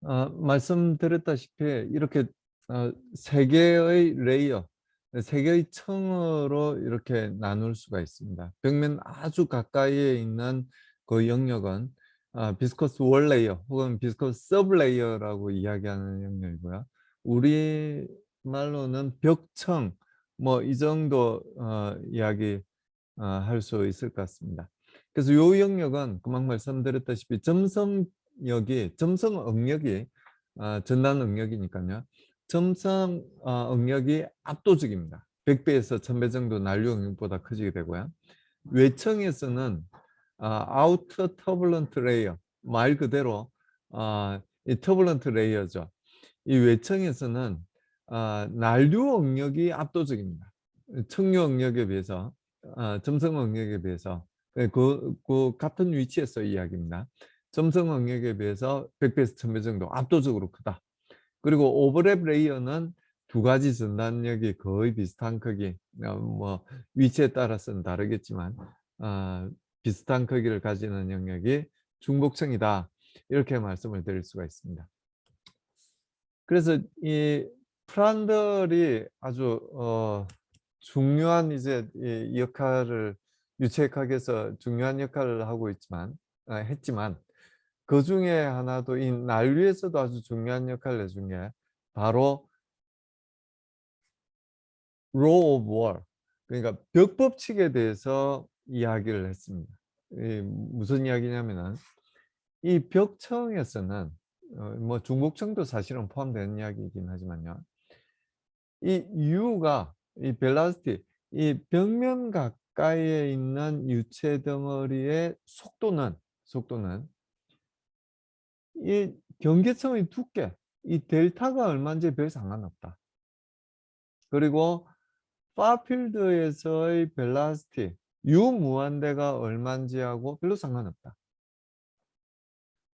말씀드렸다시피 이렇게 세 개의 레이어, 세 개의 층으로 이렇게 나눌 수가 있습니다. 벽면 아주 가까이에 있는 그 영역은 비스커스 월 레이어 혹은 비스커스 서브 레이어라고 이야기하는 영역이고요. 우리 말로는 벽층 뭐 이 정도 이야기 할 수 있을 것 같습니다. 그래서 요 영역은 금방 말씀드렸다시피 점성 응력이 전단 응력이니까요. 점성 응력이 압도적입니다. 100배에서 1000배 정도 난류 응력보다 커지게 되고요. 외층에서는 아우터 터블런트 레이어, 말 그대로 이 터블런트 레이어죠. 이 외층에서는 난류 응력이 압도적입니다. 측류 응력에 비해서, 점성 응력에 비해서 그 같은 위치에서 이야기입니다. 점성 응력에 비해서 100배에서 1000배 정도 압도적으로 크다. 그리고 오버랩 레이어는 두 가지 전단력이 거의 비슷한 크기, 뭐 위치에 따라서는 다르겠지만 비슷한 크기를 가지는 영역이 중복층이다. 이렇게 말씀을 드릴 수가 있습니다. 그래서 이 프란들이 아주 중요한 이제 이 역할을 유체역학에서 중요한 역할을 하고 했지만 그 중에 하나도 이 난류에서도 아주 중요한 역할을 해준 게 바로 law of war, 그러니까 벽법칙에 대해서 이야기를 했습니다. 무슨 이야기냐면은 이 벽층에서는 뭐 중복층도 사실은 포함되는 이야기이긴 하지만요. 이 U가 이 벨라스티, 이 벽면 가까이에 있는 유체 덩어리의 속도는 이 경계성의 두께, 이 델타가 얼마인지 별 상관없다. 그리고 파필드에서의 벨라스티, U 무한대가 얼마인지하고 별로 상관없다.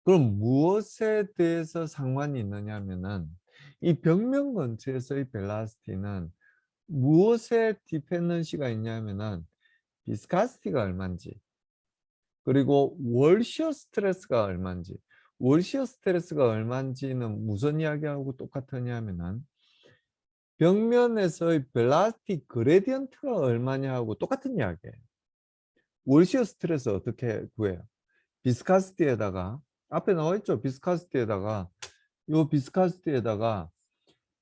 그럼 무엇에 대해서 상관이 있느냐 하면은 이 벽면 근처에서의 벨라시티는 무엇에 디펜던시가 있냐면은 비스카시티가 얼마인지, 그리고 월 시어 스트레스가 얼마인지. 월 시어 스트레스가 얼마인지는 무슨 이야기하고 똑같으냐면은 벽면에서의 벨라시티 그레디언트가 얼마냐 하고 똑같은 이야기예요. 월 시어 스트레스 어떻게 구해요? 비스카시티에다가 앞에 나와 있죠. 비스카시티에다가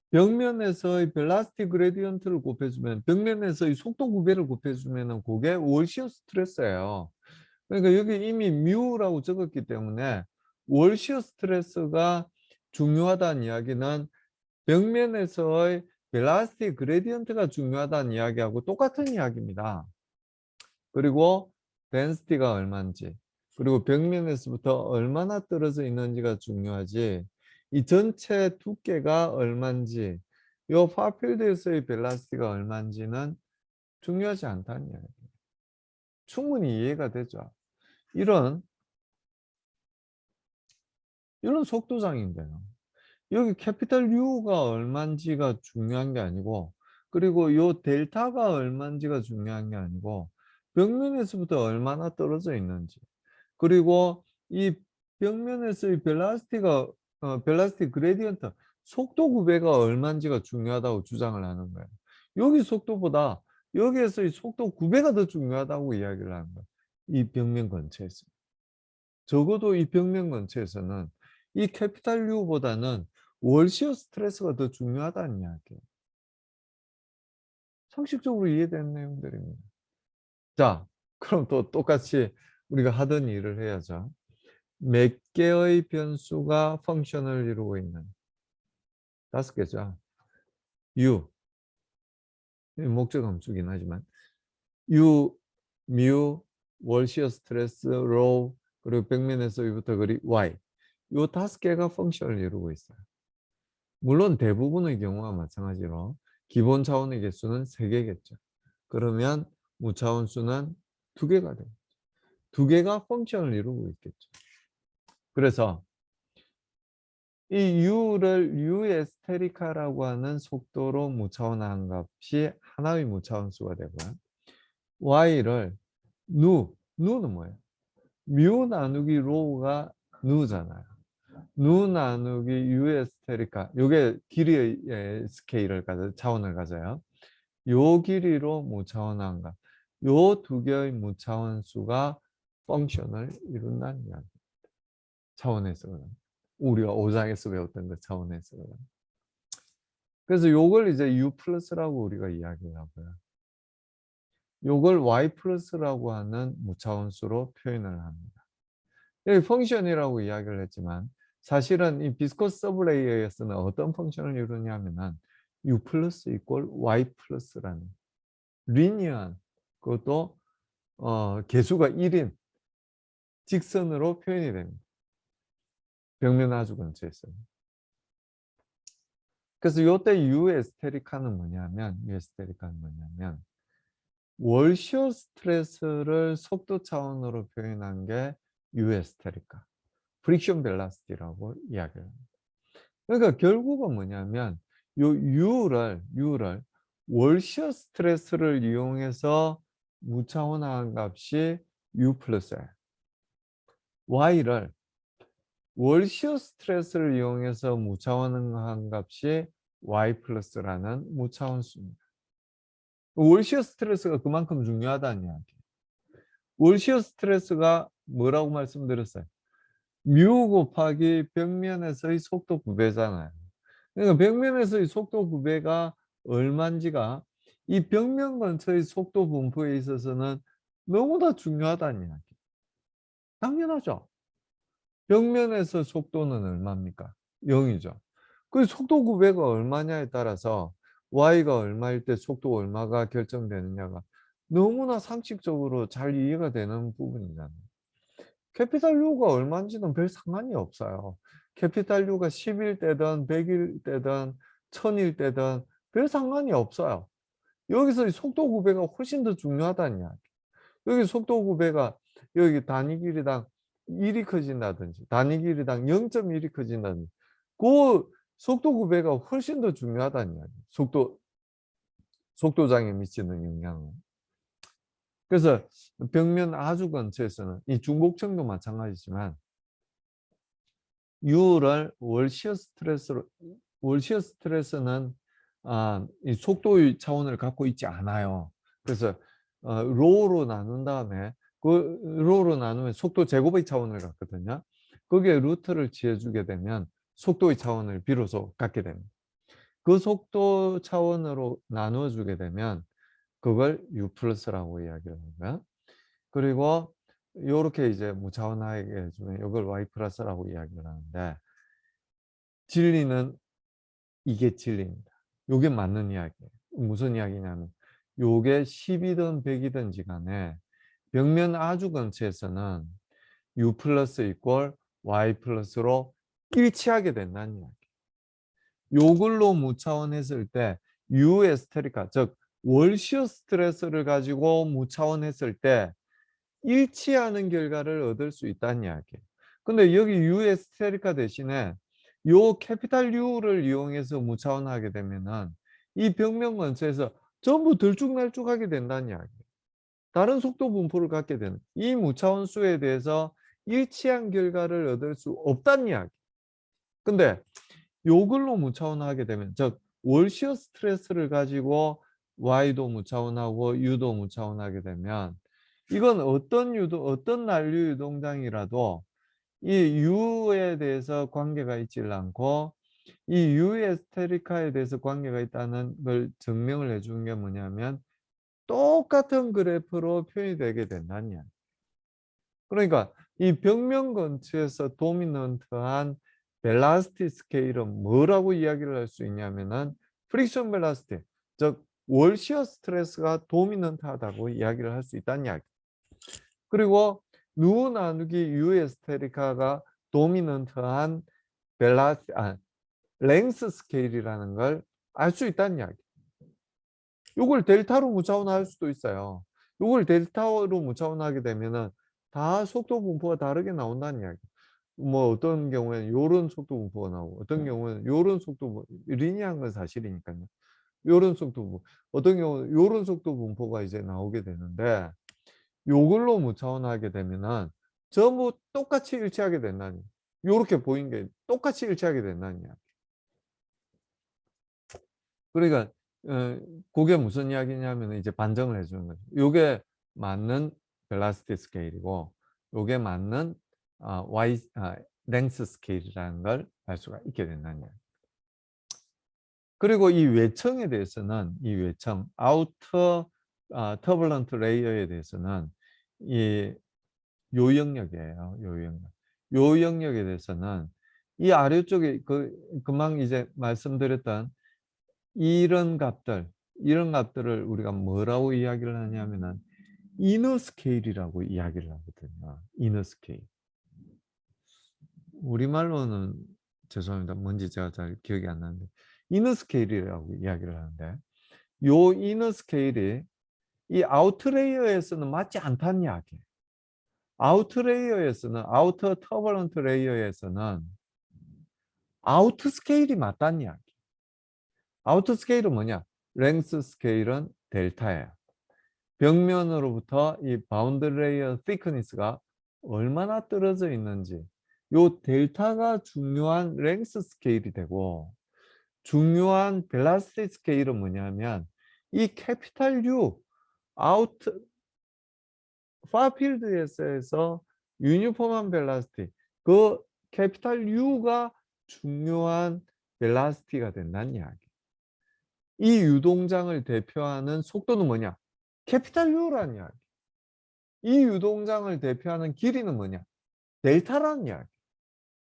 벽면에서의 벨라시티 그레디언트를 곱해주면, 벽면에서의 속도 구배를 곱해주면은 그게 월 시어 스트레스예요. 그러니까 여기 이미 뮤라고 적었기 때문에 월 시어 스트레스가 중요하다는 이야기는 벽면에서의 벨라시티 그레디언트가 중요하다는 이야기하고 똑같은 이야기입니다. 그리고 덴시티가 얼마인지, 그리고 벽면에서부터 얼마나 떨어져 있는지가 중요하지, 이 전체 두께가 얼마인지, 요 파필드에서의 벨라시티가 얼마인지는 중요하지 않다는 이야기예요. 충분히 이해가 되죠. 이런 속도장인데요. 여기 캐피탈 U가 얼마인지가 중요한 게 아니고, 그리고 요 델타가 얼마인지가 중요한 게 아니고, 벽면에서부터 얼마나 떨어져 있는지, 그리고 이 벽면에서의 벨라시티 그레디언트 속도 구배가 얼마인지가 중요하다고 주장을 하는 거예요. 여기 속도보다 여기에서의 속도 구배가 더 중요하다고 이야기를 하는 거예요. 이 벽면 근처에서. 적어도 이 벽면 근처에서는 이 캐피탈 U보다는 월시어 스트레스가 더 중요하다는 이야기예요. 상식적으로 이해되는 내용들입니다. 자, 그럼 또 똑같이 우리가 하던 일을 해야죠. 몇 개의 변수가 펑션을 이루고 있는 5개죠. U, 목적 함수긴 하지만 U, mu, 월시어 스트레스, rho, 그리고 벽면에서 위부터 그리 Y, 이 5개가 펑션을 이루고 있어요. 물론 대부분의 경우와 마찬가지로 기본 차원의 개수는 3개겠죠. 그러면 무차원 수는 2개가 됩니다. 2개가 펑션을 이루고 있겠죠. 그래서 이 U를 U에스테리카라고 하는 속도로 무차원한 값이 하나의 무차원수가 되고요. Y를 누는 뭐예요? 뮤 나누기 로우가 누잖아요. 누 나누기 U의 스테리카. 요게 길이의 스케일을 가져, 차원을 가져요. 요 길이로 무차원한 값. 요 두 개의 무차원수가 펑션을 이룬다는 이야기. 차원에서는. 우리가 5장에서 배웠던 그 차원에서는. 그래서 요걸 이제 U 플러스라고 우리가 이야기를 하고요. 요걸 Y 플러스라고 하는 무차원수로 표현을 합니다. 여기 펑션이라고 이야기를 했지만 사실은 이 비스코스 서브레이어에서는 어떤 펑션을 이루냐면은 U 플러스 이꼴 Y 플러스라는 리니어한 그것도 개수가 1인 직선으로 표현이 됩니다. 벽면 아주 근처에서는. 그래서 요때 U 에스테리카는 뭐냐면 월시어 스트레스를 속도 차원으로 표현한 게 U 에스테리카. 프릭션 벨라시티라고 이야기를 합니다. 그러니까 결국은 뭐냐면 요 U를 월시어 스트레스를 이용해서 무차원화한 값이 U 플러스예요. Y를 월시어 스트레스를 이용해서 무차원화한 값이 Y 플러스라는 무차원수입니다. 월시어 스트레스가 그만큼 중요하다는 이야기. 월시어 스트레스가 뭐라고 말씀드렸어요? 뮤 곱하기 벽면에서의 속도 구배잖아요. 그러니까 벽면에서의 속도 구배가 얼마인지가 이 벽면 근처의 속도 분포에 있어서는 너무나 중요하다는 이야기. 당연하죠. 벽면에서 속도는 얼마입니까? 0이죠. 그 속도 구배가 얼마냐에 따라서 y가 얼마일 때 속도 얼마가 결정되느냐가 너무나 상식적으로 잘 이해가 되는 부분이잖아요. 캐피탈 U가 얼마인지는 별 상관이 없어요. 캐피탈 U가 10일 때든 100일 때든 1000일 때든 별 상관이 없어요. 여기서 속도 구배가 훨씬 더 중요하다는 이야기. 여기 속도 구배가 여기 단위 길이당 1이 커진다든지 단위 길이당 0.1이 커진다든지 그 속도 구배가 훨씬 더 중요하다는 이야기. 속도장에 미치는 영향은. 그래서 벽면 아주 근처에서는 이 중곡층도 마찬가지지만 U를 월시어 스트레스는 이 속도의 차원을 갖고 있지 않아요. 그래서 로우로 나눈 다음에 그 로우로 나누면 속도 제곱의 차원을 갖거든요. 거기에 루트를 취해주게 되면 속도의 차원을 비로소 갖게 됩니다. 그 속도 차원으로 나누어 주게 되면 그걸 U 플러스라고 이야기를 하고요. 그리고 요렇게 이제 무차원하게 해주면 이걸 Y 플러스라고 이야기를 하는데 진리는 이게 진리입니다. 요게 맞는 이야기예요. 무슨 이야기냐면 요게 10이든 100이든지 간에 벽면 아주 근처에서는 U 플러스 이꼴 Y 플러스로 일치하게 된다는 이야기. 요걸로 무차원했을 때 U 에스테리카 즉 월시어 스트레스를 가지고 무차원했을 때 일치하는 결과를 얻을 수 있다는 이야기예요. 근데 여기 U 에스테리카 대신에 요 캐피탈 U를 이용해서 무차원하게 되면은 이 벽면 근처에서 전부 들쭉날쭉하게 된다는 이야기예요. 다른 속도 분포를 갖게 되는 이 무차원수에 대해서 일치한 결과를 얻을 수 없다는 이야기. 근데 요걸로 무차원하게 되면 즉 월시어 스트레스를 가지고 Y도 무차원하고 U도 무차원하게 되면 이건 어떤 난류 유동장이라도 이 U에 대해서 관계가 있질 않고 이 U의 스테리카에 대해서 관계가 있다는 걸 증명을 해주는 게 뭐냐면 똑같은 그래프로 표현이 되게 된다는 이야기. 그러니까 이 벽면 근처에서 도미넌트한 벨라스티 스케일은 뭐라고 이야기를 할 수 있냐면은 프릭션 벨라스티, 즉 월시어 스트레스가 도미넌트하다고 이야기를 할 수 있다는 이야기. 그리고 누 나누기 U 에스테리카가 도미넌트한 랭스 스케일이라는 걸 알 수 있다는 이야기. 이걸 델타로 무차원할 수도 있어요. 이걸 델타로 무차원하게 되면은 다 속도 분포가 다르게 나온다는 이야기. 뭐 어떤 경우에는 요런 속도 분포가 나오고 어떤 경우에는 요런 속도 리니어한 건 사실이니까요. 요런 속도 분포. 어떤 경우는 요런 속도 분포가 이제 나오게 되는데 요걸로 무차원하게 되면은 전부 똑같이 일치하게 된다니. 요렇게 보인 게 똑같이 일치하게 된다는 이야기. 그러니까 그게 무슨 이야기냐면 이제 반정을 해 주는 거죠. 요게 맞는 벨라시티 스케일이고 요게 맞는 Y 랭스 스케일이라는 걸 알 수가 있게 된다는 이야기. 그리고 이 외청에 대해서는 이 외청 아우터 터블런트 레이어에 대해서는 이 요 영역이에요. 요 영역. 요 영역에 대해서는 이 아래쪽에 금방 이제 말씀드렸던 이런 값들을 우리가 뭐라고 이야기를 하냐면은 이너 스케일이라고 이야기를 하거든요. 이너 스케일. 우리말로는 죄송합니다. 뭔지 제가 잘 기억이 안 나는데 이너 스케일이라고 이야기를 하는데 요 이너 스케일이 이 아우트레이어에서는 맞지 않다는 이야기예요. 아우터 터벌런트 레이어에서는 아우트 스케일이 맞다는 이야기. 아우트 스케일은 뭐냐? 랭스 스케일은 델타예요. 벽면으로부터 이 바운드 레이어 thickness가 얼마나 떨어져 있는지 요 델타가 중요한 랭스 스케일이 되고 중요한 벨라시티 스케일은 뭐냐면 이 캐피탈 U 아우트 파필드에서 유니폼한 벨라시티 그 캐피탈 U가 중요한 벨라시티가 된다는 이야기. 이 유동장을 대표하는 속도는 뭐냐? 캐피탈 U라는 이야기. 이 유동장을 대표하는 길이는 뭐냐? 델타라는 이야기.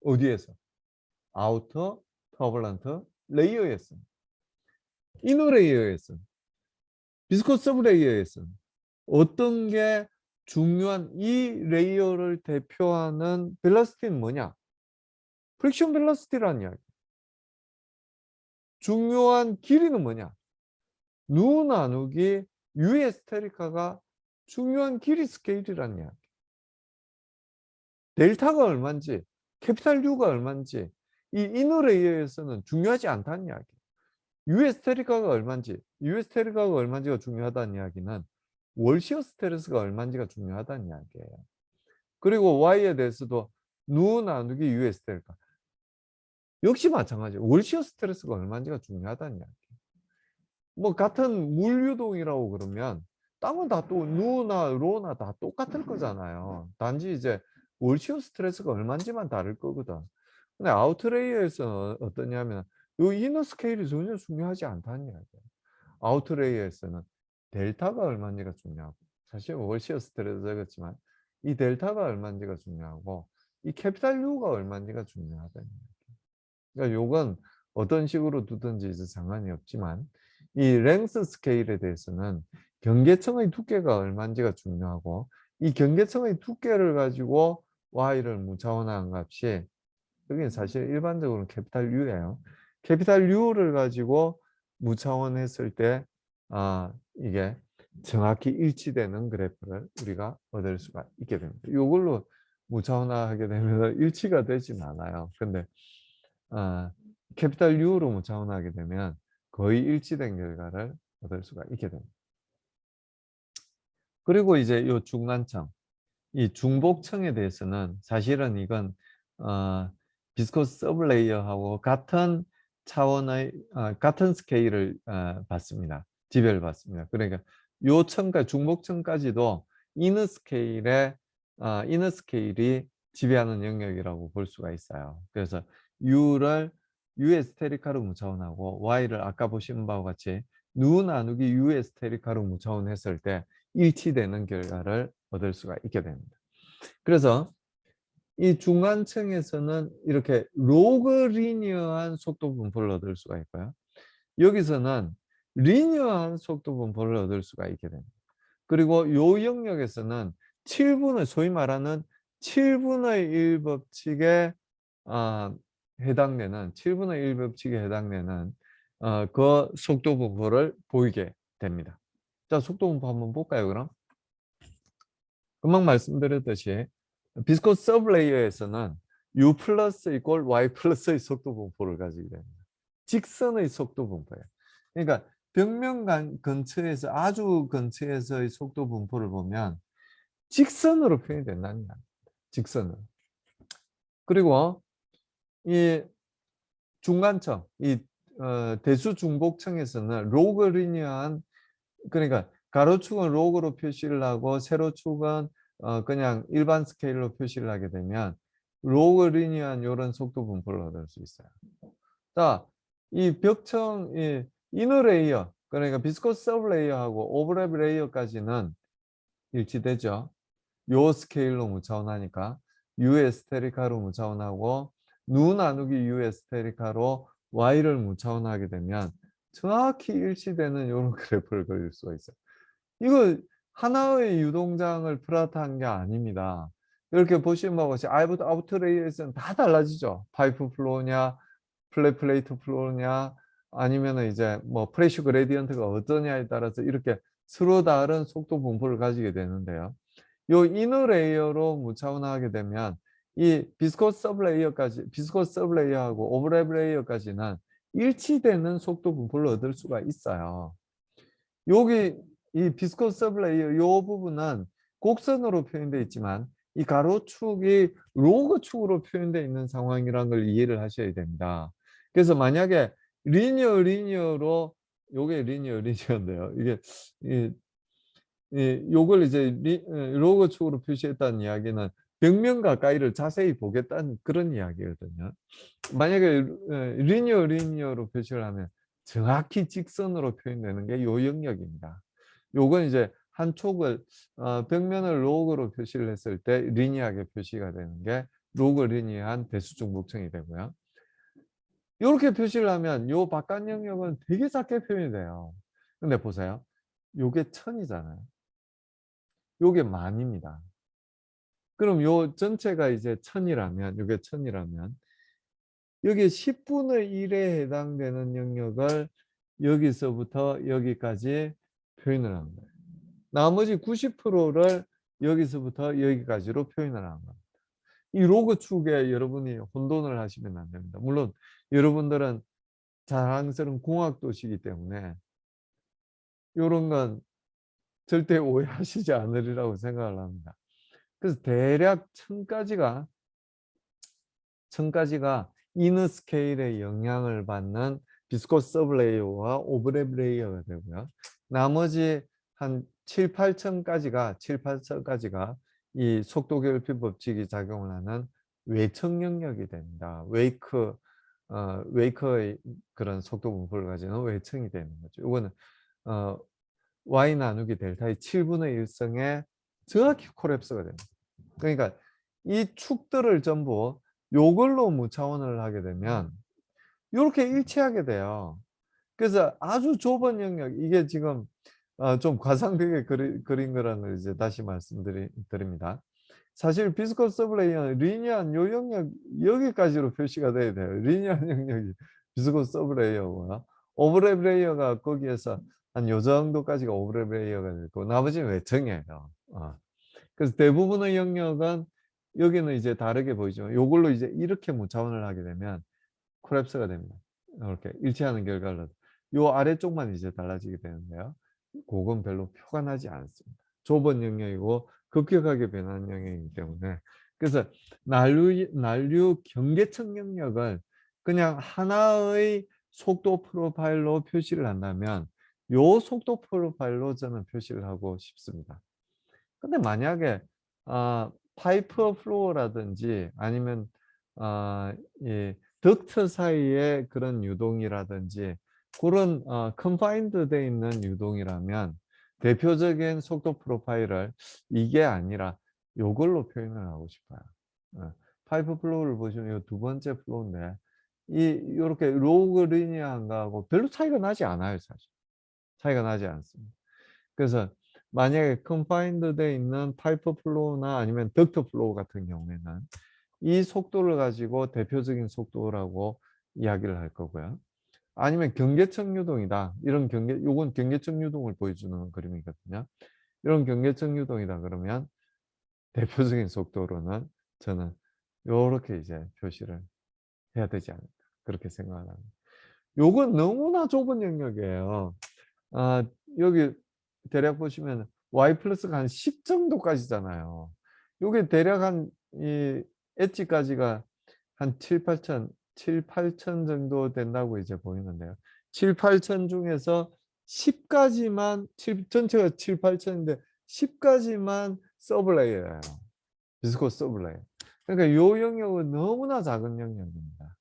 어디에서? 아우터 터블런트 레이어에서. 이너 레이어에서. 비스코스 서브 레이어에서. 어떤 게 중요한 이 레이어를 대표하는 벨로시티는 뭐냐? 프릭션 벨로시티라는 이야기. 중요한 길이는 뭐냐? 누 나누기 U의 스테리카가 중요한 길이 스케일이라는 이야기. 델타가 얼마인지, 캐피탈 U가 얼마인지 이 이너 레이어에서는 중요하지 않다는 이야기. US 테리카가 얼마인지, US 테리카가 얼마인지가 중요하다는 이야기는 월시어 스트레스가 얼마인지가 중요하다는 이야기예요. 그리고 Y에 대해서도 누 나누기 US 테리카. 역시 마찬가지예요. 월시어 스트레스가 얼마인지가 중요하다는 이야기. 뭐 같은 물유동이라고 그러면 땅은 다 또 누나 로나 다 똑같을 거잖아요. 단지 이제 월시어 스트레스가 얼마인지만 다를 거거든. 근데 아웃레이어에서는 어떠냐면 요 이너 스케일이 전혀 중요하지 않다는 이야기예요. 아웃레이어에서는 델타가 얼마인지가 중요하고 사실 월시어 스트레스겠지만 이 델타가 얼마인지가 중요하고 이 캐피탈 U가 얼마인지가 중요하다는 이야기. 그러니까 요건 어떤 식으로 두든지 이제 상관이 없지만 이 랭스 스케일에 대해서는 경계청의 두께가 얼마인지가 중요하고 이 경계청의 두께를 가지고 Y를 무차원화한 값이 여기는 사실 일반적으로는 캐피탈 U예요. 캐피탈 U를 가지고 무차원했을 때 이게 정확히 일치되는 그래프를 우리가 얻을 수가 있게 됩니다. 이걸로 무차원화하게 되면 일치가 되진 않아요. 근데 캐피탈 U로 무차원하게 되면 거의 일치된 결과를 얻을 수가 있게 됩니다. 그리고 이제 이 중간청, 이 중복청에 대해서는 사실은 이건 비스코스 서브레이어하고 같은 차원의 같은 스케일을 받습니다. 지배를 받습니다. 그러니까 요 층까지 중복층까지도 이너 스케일의 이너 스케일이 지배하는 영역이라고 볼 수가 있어요. 그래서 U를 U의 스테리카로 무차원하고 Y를 아까 보신 바와 같이 누 나누기 U의 스테리카로 무차원했을 때 일치되는 결과를 얻을 수가 있게 됩니다. 그래서 이 중간층에서는 이렇게 로그 리니어한 속도 분포를 얻을 수가 있고요. 여기서는 리니어한 속도 분포를 얻을 수가 있게 됩니다. 그리고 요 영역에서는 7분의 소위 말하는 7분의 1 법칙에 해당되는 7분의 1 법칙에 해당되는 그 속도 분포를 보이게 됩니다. 자, 속도 분포 한번 볼까요, 그럼? 금방 말씀드렸듯이 비스코스 서브레이어에서는 U 플러스 이꼴 Y 플러스의 속도 분포를 가지게 됩니다. 직선의 속도 분포예요. 그러니까 벽면 근처에서 아주 근처에서의 속도 분포를 보면 직선으로 표현이 된다는 거예요. 직선으로. 그리고 이 중간청, 대수중복청에서는 로그 리니어한, 그러니까 가로축은 로그로 표시를 하고 세로축은 그냥 일반 스케일로 표시를 하게 되면 로그 리니어한 이런 속도 분포를 얻을 수 있어요. 자, 이 벽청, 이너 레이어, 그러니까 비스코스 서브 레이어하고 오버랩 레이어까지는 일치되죠. 요 스케일로 무차원하니까 U 에스테리카로 무차원하고 누 나누기 U 에스테리카로 Y를 무차원하게 되면 정확히 일치되는 이런 그래프를 그릴 수가 있어요. 이거 하나의 유동장을 플롯한 게 아닙니다. 이렇게 보시면 아우터 레이어에서는 다 달라지죠. 파이프 플로우냐, 플레이트 플로우냐, 아니면 이제 뭐 프레셔 그레디언트가 어떠냐에 따라서 이렇게 서로 다른 속도 분포를 가지게 되는데요. 요 이너 레이어로 무차원하게 되면 이 비스코스 서브 레이어까지, 비스코스 서브 레이어하고 오버랩 레이어까지는 일치되는 속도 분포를 얻을 수가 있어요. 여기 이 비스코스 서브 레이어 요 부분은 곡선으로 표현되어 있지만 이 가로축이 로그축으로 표현되어 있는 상황이라는 걸 이해를 하셔야 됩니다. 그래서 만약에 리니어로 요게 리니어인데요. 이게 요걸 이제 로그축으로 표시했다는 이야기는 벽면 가까이를 자세히 보겠다는 그런 이야기거든요. 만약에 리니어로 표시를 하면 정확히 직선으로 표현되는 게 요 영역입니다. 요건 이제 한 촉을 벽면을 로그로 표시를 했을 때 리니어하게 표시가 되는 게 로그 리니어한 대수중복청이 되고요. 이렇게 표시를 하면 요 바깥 영역은 되게 작게 표현이 돼요. 근데 보세요. 요게 1000이잖아요. 요게 만입니다. 그럼 요 전체가 이제 1000이라면, 요게 1000이라면 여기 10분의 1에 해당되는 영역을 여기서부터 여기까지 표현을 하는 거예요. 나머지 90%를 여기서부터 여기까지로 표현을 하는 겁니다. 이 로그 축에 여러분이 혼돈을 하시면 안 됩니다. 물론 여러분들은 자랑스러운 공학도시이기 때문에 이런 건 절대 오해하시지 않으리라고 생각을 합니다. 그래서 대략 1000가지가 이너 스케일에 영향을 받는 비스코스 서브 레이어와 오버랩 레이어가 되고요. 나머지 한 7, 8천까지가 이 속도 결핍 법칙이 작용을 하는 외청 영역이 됩니다. 웨이크의 그런 속도 분포를 가지는 외청이 되는 거죠. 이거는 y 나누기 델타의 7분의 1승에 정확히 콜랩스가 됩니다. 그러니까 이 축들을 전부 요걸로 무차원을 하게 되면 이렇게 일치하게 돼요. 그래서 아주 좁은 영역, 이게 지금 좀 과장되게 그린 거라는 걸 이제 다시 말씀드립니다. 사실 비스코스 서브레이어는 리니어한 요 영역 여기까지로 표시가 돼야 돼요. 리니어한 영역이 비스코스 서브레이어고요. 오버랩 레이어가 거기에서 한 요 정도까지가 오버랩 레이어가 되고 나머지는 외청이에요. 그래서 대부분의 영역은 여기는 이제 다르게 보이지만 요걸로 이제 이렇게 무차원을 하게 되면 콜랩스가 됩니다. 이렇게 일치하는 결과를. 요 아래쪽만 이제 달라지게 되는데요. 그건 별로 표가 나지 않습니다. 좁은 영역이고 급격하게 변하는 영역이기 때문에. 그래서 난류 경계청 영역을 그냥 하나의 속도 프로파일로 표시를 한다면 요 속도 프로파일로 저는 표시를 하고 싶습니다. 근데 만약에 파이프 플로어라든지 아니면 이 덕트 사이의 그런 유동이라든지 그런 컨파인드 돼 있는 유동이라면 대표적인 속도 프로파일을 이게 아니라 요걸로 표현을 하고 싶어요. 파이프 플로어를 보시면 이 두 번째 플로어인데 요렇게 로그 리니어한 거하고 별로 차이가 나지 않아요, 사실. 차이가 나지 않습니다. 그래서 만약에 컨파인드 돼 있는 파이프 플로우나 아니면 덕트 플로우 같은 경우에는 이 속도를 가지고 대표적인 속도라고 이야기를 할 거고요. 아니면 경계청 유동이다. 요건 경계청 유동을 보여주는 그림이거든요. 이런 경계청 유동이다 그러면 대표적인 속도로는 저는 요렇게 이제 표시를 해야 되지 않을까. 그렇게 생각을 합니다. 요건 너무나 좁은 영역이에요. 여기 대략 보시면 y 플러스가 한 10 정도까지잖아요. 요게 대략 한 이 엣지까지가 한 7, 8천, 7, 8천 정도 된다고 이제 보이는데요. 7, 8천 중에서 10가지만, 전체가 7, 8천인데 10가지만 서브레이어예요. 비스코스 서브레이어. 그러니까 이 영역은 너무나 작은 영역입니다.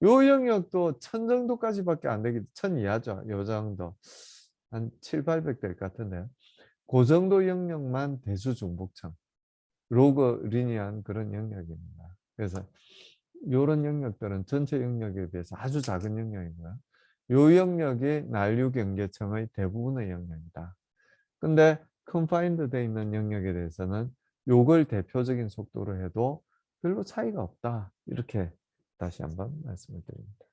요 영역도 1000 정도까지밖에 안 되기, 1000 이하죠. 요 정도. 한 7, 800 될 것 같은데요. 그 정도 영역만 대수중복층, 로그 리니어한 그런 영역입니다. 그래서 이런 영역들은 전체 영역에 비해서 아주 작은 영역이고요. 이 영역이 난류경계층의 대부분의 영역이다. 근데 컨파인드 돼 있는 영역에 대해서는 요걸 대표적인 속도로 해도 별로 차이가 없다. 이렇게 다시 한번 말씀을 드립니다.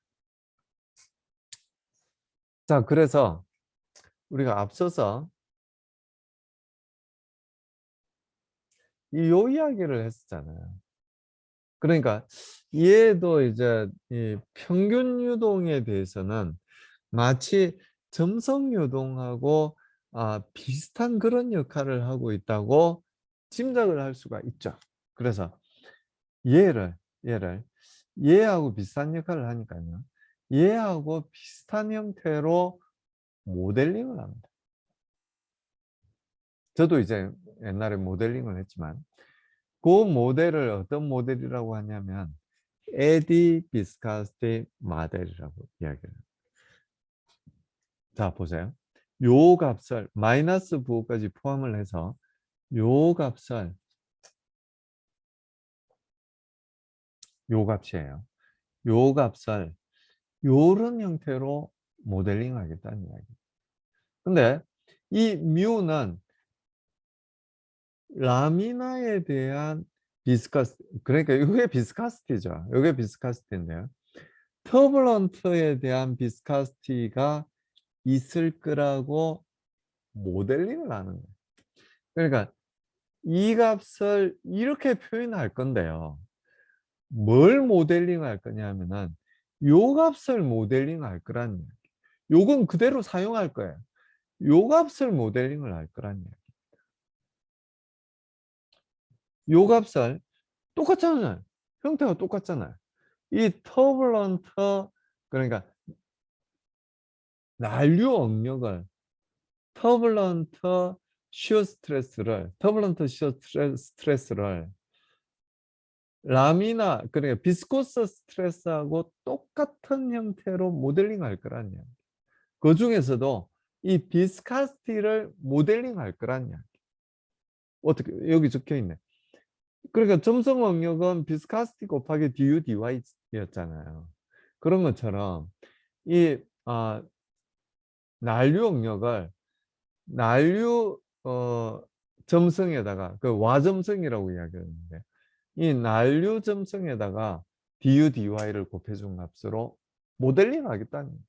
자, 그래서 우리가 앞서서 요 이야기를 했었잖아요. 그러니까 얘도 이제 이 평균 유동에 대해서는 마치 점성 유동하고 비슷한 그런 역할을 하고 있다고 짐작을 할 수가 있죠. 그래서 얘를 얘하고 비슷한 역할을 하니까요. 얘하고 비슷한 형태로 모델링을 합니다. 저도 이제 옛날에 모델링을 했지만 그 모델을 어떤 모델이라고 하냐면 에디 비스카스티 모델이라고 이야기를 합니다. 자, 보세요. 요 값을 마이너스 부호까지 포함을 해서 요 값을 요 값이에요. 요 값을 요런 형태로 모델링 하겠다는 이야기입니다. 근데 이 뮤는 라미나에 대한 비스카스, 그러니까 이게 비스카스티죠. 이게 비스카스티인데요. 터블런트에 대한 비스카스티가 있을 거라고 모델링을 하는 거예요. 그러니까 이 값을 이렇게 표현할 건데요. 뭘 모델링 할 거냐면은 요 값을 모델링 할 거란 이야기. 요건 그대로 사용할 거예요. 요 값을 모델링을 할 거란 이야기. 요 값을 똑같잖아요. 형태가 똑같잖아요. 이 터블런트, 그러니까 난류 응력을 터블런트 시어 스트레스를 라미나, 그러니까 비스코스 스트레스하고 똑같은 형태로 모델링 할 거란 이야기. 그 중에서도 이 비스카스티를 모델링 할 거란 이야기. 어떻게, 여기 적혀 있네. 그러니까 점성 응력은 비스카스티 곱하기 du dy였잖아요. 그런 것처럼 이 난류 응력을 난류 점성에다가 그 와점성이라고 이야기하는데 이 난류 점성에다가 du dy를 곱해준 값으로 모델링 하겠다는 거예요.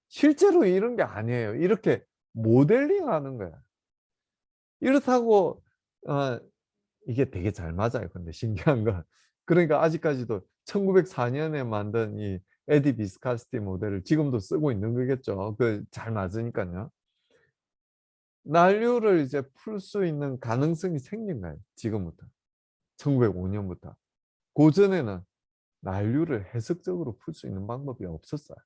실제로 이런 게 아니에요. 이렇게 모델링 하는 거야. 이렇다고 이게 되게 잘 맞아요. 근데 신기한 건 그러니까 아직까지도 1904년에 만든 이 에디 비스카스티 모델을 지금도 쓰고 있는 거겠죠. 그 잘 맞으니까요. 난류를 이제 풀 수 있는 가능성이 생긴 거예요. 지금부터. 1905년부터. 고전에는 난류를 해석적으로 풀 수 있는 방법이 없었어요.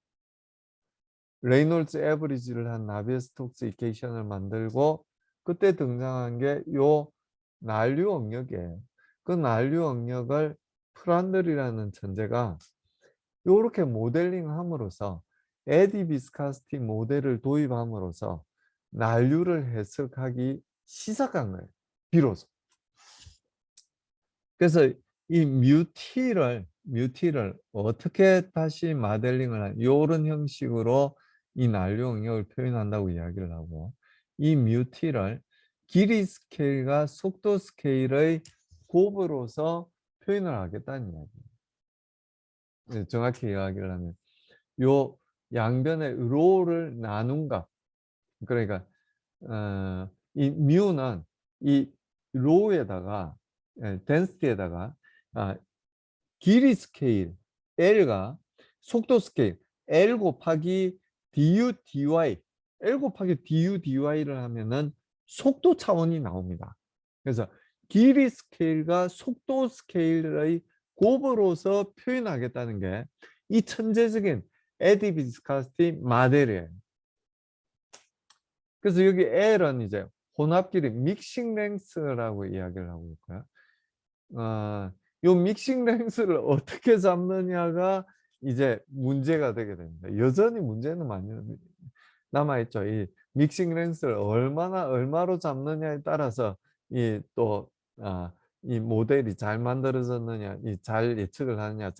레이놀즈 에버리지를 한 나비에스톡스 이퀘이션을 만들고 그때 등장한 게 요 난류 응력이에요. 그 난류 응력을 프란들이라는 천재가 요렇게 모델링함으로써 에디 비스카스티 모델을 도입함으로써 난류를 해석하기 시작한 거예요. 비로소. 그래서 이 뮤티를 어떻게 다시 모델링을 한 요런 형식으로 이 난류 응력을 표현한다고 이야기를 하고 이 뮤티를 길이 스케일과 속도 스케일의 곱으로서 표현을 하겠다는 이야기입니다. 정확히 이야기를 하면 요 양변의 로를 나눈 값, 그러니까 이 뮤는 이 로에다가 덴시티에다가 길이 스케일 L과 속도 스케일 L 곱하기 du dy L 곱하기 du dy를 하면은 속도 차원이 나옵니다. 그래서 길이 스케일과 속도 스케일의 곱으로서 표현하겠다는 게 이 천재적인 에디 비스카스티 모델이에요. 그래서 여기 L은 이제 혼합끼리 믹싱 랭스라고 이야기를 하고 있고요. 요 믹싱 랭스를 어떻게 잡느냐가 이제 문제가 되게 됩니다. 여전히 문제는 많이 남아있죠. 이 믹싱 랭스를 얼마로 잡느냐에 따라서 이 모델이 잘 만들어졌느냐, 잘 예측을 하느냐,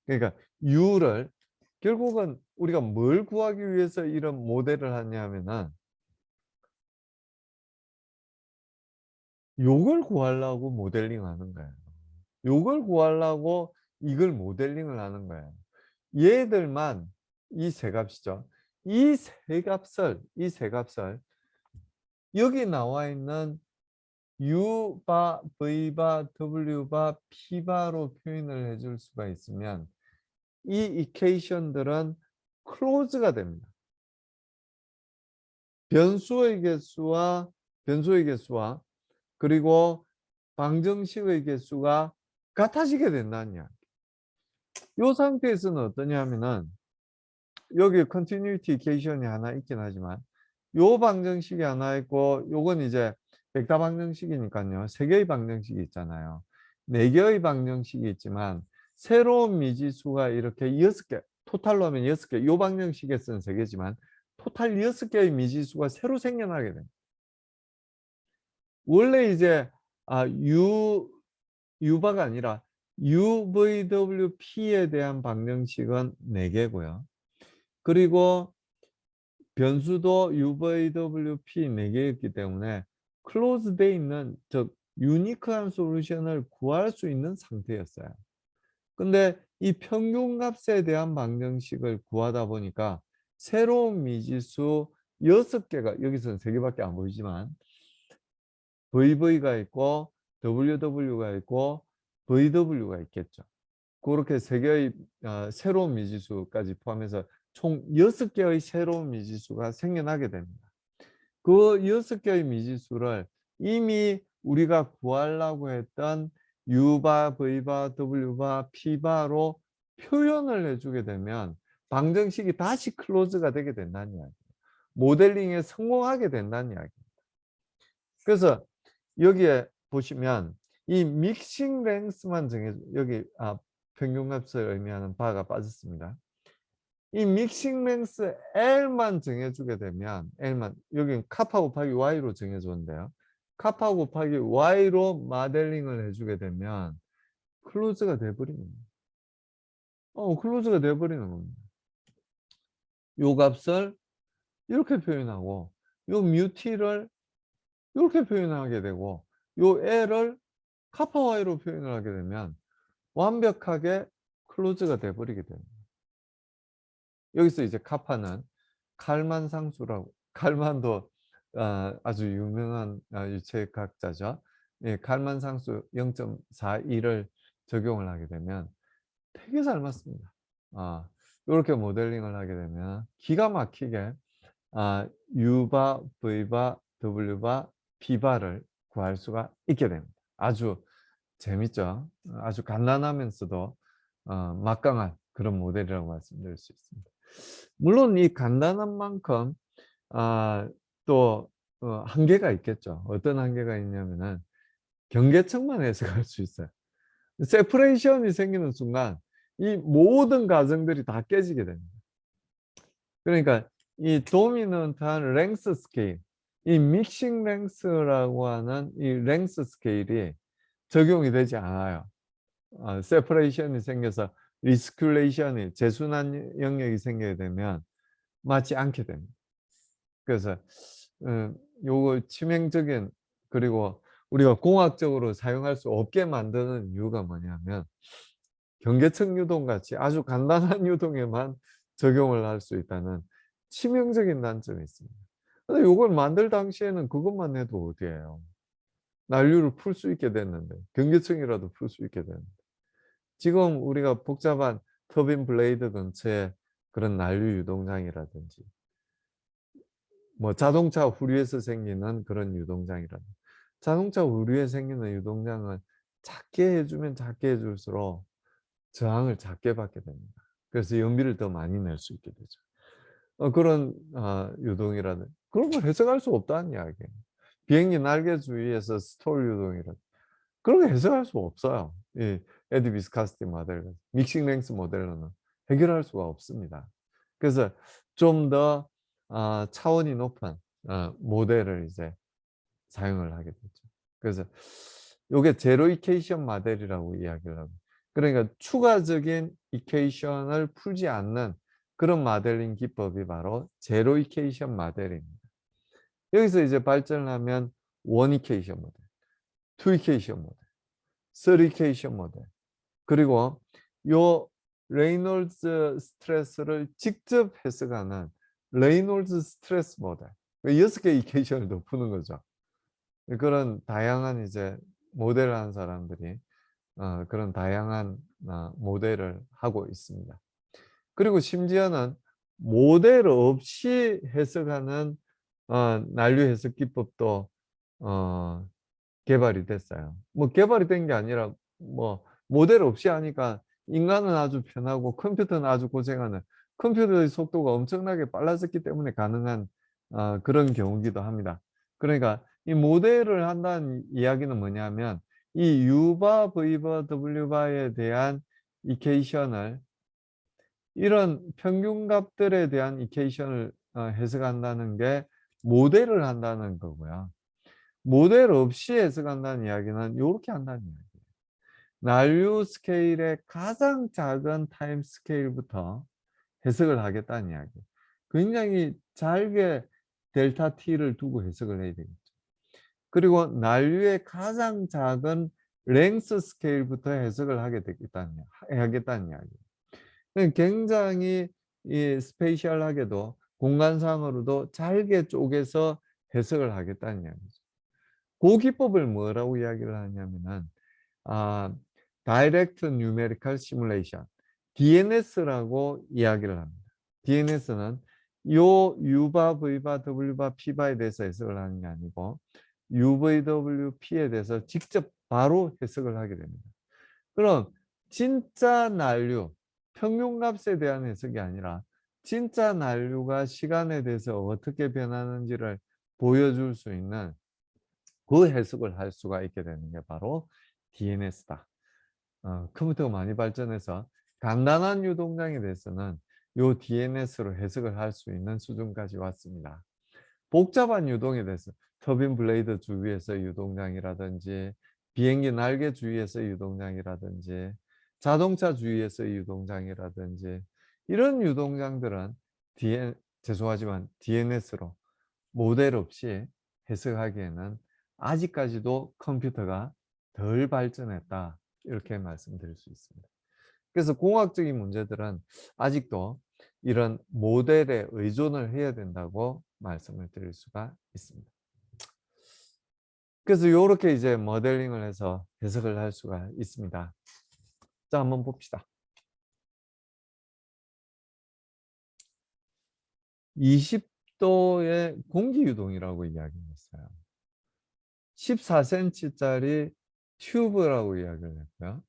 그러니까 U를 결국은 우리가 뭘 구하기 위해서 이런 모델을 하냐면은 요걸 구하려고 모델링 하는 거예요. 요걸 구하려고 이걸 모델링을 하는 거예요. 얘들만 이 세 값이죠. 이 세 값을 여기 나와 있는 U바, V바, W바, P바로 표현을 해줄 수가 있으면 이 이퀘이션들은 클로즈가 됩니다. 변수의 개수와 그리고 방정식의 개수가 같아지게 된다는 이야기. 이 상태에서는 어떠냐면은 여기 continuity equation이 하나 있긴 하지만 요 방정식이 하나 있고 요건 이제 벡터 방정식이니까요. 3개의 방정식이 있잖아요. 4개의 방정식이 있지만 새로운 미지수가 이렇게 6개, 토탈로 하면 6개. 요 방정식에서는 3개지만 토탈 6개의 미지수가 새로 생겨나게 됩니다. 원래 이제 U바가 아니라 UVWP에 대한 방정식은 4개고요. 그리고 변수도 UVWP 4개였기 때문에 클로즈되어 있는 즉 유니크한 솔루션을 구할 수 있는 상태였어요. 근데 이 평균값에 대한 방정식을 구하다 보니까 새로운 미지수 6개가 여기서는 3개밖에 안 보이지만 VV가 있고 WW가 있고 VW가 있겠죠. 그렇게 3개의 새로운 미지수까지 포함해서 총 6개의 새로운 미지수가 생겨나게 됩니다. 그 6개의 미지수를 이미 우리가 구하려고 했던 U바, V바, W바, P바로 표현을 해주게 되면 방정식이 다시 클로즈가 되게 된다는 이야기예요. 모델링에 성공하게 된다는 이야기입니다. 그래서 여기에 보시면 이 믹싱 랭스만 여기 평균값을 의미하는 바가 빠졌습니다. 이 믹싱 랭스 L만 정해주게 되면 여기 카파 곱하기 Y로 정해줬는데요. 카파 곱하기 Y로 모델링을 해주게 되면 클로즈가 돼버립니다. 클로즈가 돼버리는 겁니다. 요 값을 이렇게 표현하고 요 뮤t를 이렇게 표현하게 되고 요 L을 카파 Y로 표현을 하게 되면 완벽하게 클로즈가 돼버리게 됩니다. 여기서 이제 카파는 칼만 상수라고, 칼만도 아주 유명한 유체학자죠. 예, 칼만 상수 0.42를 적용을 하게 되면 되게 잘 맞습니다. 이렇게 모델링을 하게 되면 기가 막히게 U바, V바, W바, P바를 구할 수가 있게 됩니다. 아주 재밌죠. 아주 간단하면서도 막강한 그런 모델이라고 말씀드릴 수 있습니다. 물론 이 간단한 만큼 또 한계가 있겠죠. 어떤 한계가 있냐면은 경계층만 해석할 수 있어요. 세퍼레이션이 생기는 순간 이 모든 가정들이 다 깨지게 됩니다. 그러니까 이 도미넌트한 랭스 스케일, 이 믹싱 랭스라고 하는 이 랭스 스케일이 적용이 되지 않아요. 세퍼레이션이 생겨서 리스큘레이션이 재순환 영역이 생기게 되면 맞지 않게 됩니다. 그래서 요거 치명적인 그리고 우리가 공학적으로 사용할 수 없게 만드는 이유가 뭐냐면 경계층 유동 같이 아주 간단한 유동에만 적용을 할 수 있다는 치명적인 단점이 있습니다. 근데 요걸 만들 당시에는 그것만 해도 어디예요. 난류를 풀 수 있게 됐는데 경계층이라도 풀 수 있게 됐는데 지금 우리가 복잡한 터빈 블레이드 근처에 그런 난류 유동장이라든지 뭐 자동차 후류에서 생기는 그런 유동장이라든지 자동차 후류에 생기는 유동장은 작게 해주면 작게 해줄수록 저항을 작게 받게 됩니다. 그래서 연비를 더 많이 낼 수 있게 되죠. 그런 유동이라든 그런 걸 해석할 수 없다는 이야기예요. 비행기 날개 주위에서 스톨 유동이라 그런 거 해석할 수 없어요. 이 에디 비스카스티 모델, 믹싱 랭스 모델로는 해결할 수가 없습니다. 그래서 좀 더 차원이 높은 모델을 이제 사용을 하게 되죠. 그래서 요게 제로 이퀘이션 모델이라고 이야기를 하고 그러니까 추가적인 이퀘이션을 풀지 않는 그런 모델링 기법이 바로 제로 이퀘이션 모델입니다. 여기서 이제 발전을 하면 원 이퀘이션 모델, 투 이퀘이션 모델, 쓰리 이퀘이션 모델 그리고 요 레이놀즈 스트레스를 직접 해석하는 레이놀즈 스트레스 모델 6개 이퀘이션을 더 푸는 거죠. 그런 다양한 이제 모델을 하는 사람들이 그런 다양한 모델을 하고 있습니다. 그리고 심지어는 모델 없이 해석하는 난류 해석 기법도 개발이 됐어요. 뭐 개발이 된 게 아니라 뭐 모델 없이 하니까 인간은 아주 편하고 컴퓨터는 아주 고생하는 컴퓨터의 속도가 엄청나게 빨라졌기 때문에 가능한 그런 경우기도 합니다. 그러니까 이 모델을 한다는 이야기는 뭐냐면 이 U바, V바, W바에 대한 이퀘이션을 이런 평균값들에 대한 이퀘이션을 해석한다는 게 모델을 한다는 거고요. 모델 없이 해석한다는 이야기는 이렇게 한다는 이야기예요. 난류 스케일의 가장 작은 타임 스케일부터 해석을 하겠다는 이야기예요. 굉장히 잘게 델타 t를 두고 해석을 해야 되겠죠. 그리고 난류의 가장 작은 랭스 스케일부터 해석을 하겠다는 이야기예요. 굉장히 이 스페이셜하게도 공간상으로도 잘게 쪼개서 해석을 하겠다는 이야기죠. 그 기법을 뭐라고 이야기를 하냐면은 아, Direct Numerical Simulation, DNS라고 이야기를 합니다. DNS는 요 U바, V바, W바, P바에 대해서 해석을 하는 게 아니고 UVWP에 대해서 직접 바로 해석을 하게 됩니다. 그럼 진짜 난류, 평균값에 대한 해석이 아니라 진짜 난류가 시간에 대해서 어떻게 변하는지를 보여줄 수 있는 그 해석을 할 수가 있게 되는 게 바로 DNS다. 컴퓨터가 많이 발전해서 간단한 유동량에 대해서는 요 DNS로 해석을 할 수 있는 수준까지 왔습니다. 복잡한 유동에 대해서 터빈 블레이드 주위에서 유동량이라든지 비행기 날개 주위에서 유동량이라든지 자동차 주위에서 유동량이라든지 이런 유동량들은 죄송하지만 DNS로 모델 없이 해석하기에는 아직까지도 컴퓨터가 덜 발전했다 이렇게 말씀드릴 수 있습니다. 그래서 공학적인 문제들은 아직도 이런 모델에 의존을 해야 된다고 말씀을 드릴 수가 있습니다. 그래서 이렇게 이제 모델링을 해서 해석을 할 수가 있습니다. 자, 한번 봅시다. 20도의 공기 유동이라고 이야기했어요. 14cm짜리 튜브라고 이야기를 했고요.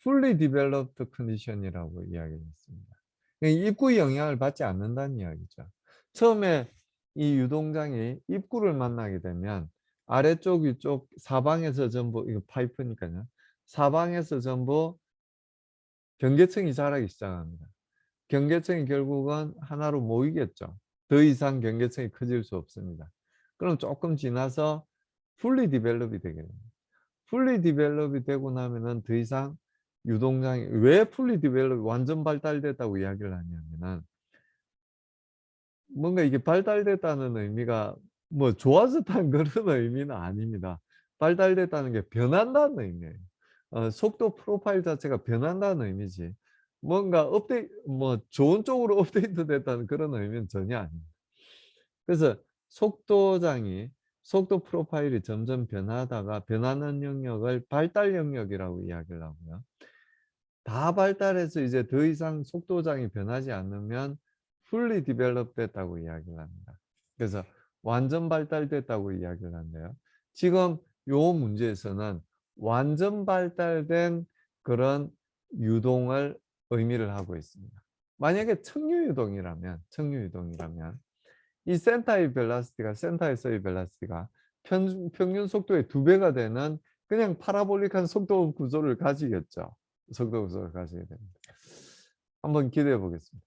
fully developed condition이라고 이야기를 했습니다. 입구의 영향을 받지 않는다는 이야기죠. 처음에 이 유동장이 입구를 만나게 되면 아래쪽 위쪽 사방에서 전부 이거 파이프니까요. 사방에서 전부 경계층이 자라기 시작합니다. 경계층이 결국은 하나로 모이겠죠. 더 이상 경계층이 커질 수 없습니다. 그럼 조금 지나서 fully develop이 되게 됩니다. fully develop이 되고 나면은 더 이상 유동장이 왜 fully develop이 완전 발달됐다고 이야기를 하냐면은 뭔가 이게 발달됐다는 의미가 뭐 좋아졌다는 그런 의미는 아닙니다. 발달됐다는 게 변한다는 의미예요. 속도 프로파일 자체가 변한다는 의미지. 뭔가 뭐 좋은 쪽으로 업데이트 됐다는 그런 의미는 전혀 아닙니다. 그래서 속도 프로파일이 점점 변하다가 변하는 영역을 발달 영역이라고 이야기를 하고요. 다 발달해서 이제 더 이상 속도장이 변하지 않으면 fully develop 됐다고 이야기를 합니다. 그래서 완전 발달됐다고 이야기를 하는데요. 지금 요 문제에서는 완전 발달된 그런 유동을 의미를 하고 있습니다. 만약에 청류유동이라면 이 센터에서의 벨라시티가 평균 속도의 2배가 되는 그냥 파라볼릭한 속도 구조를 가지겠죠. 속도 구조를 가지게 됩니다. 한번 기대해 보겠습니다.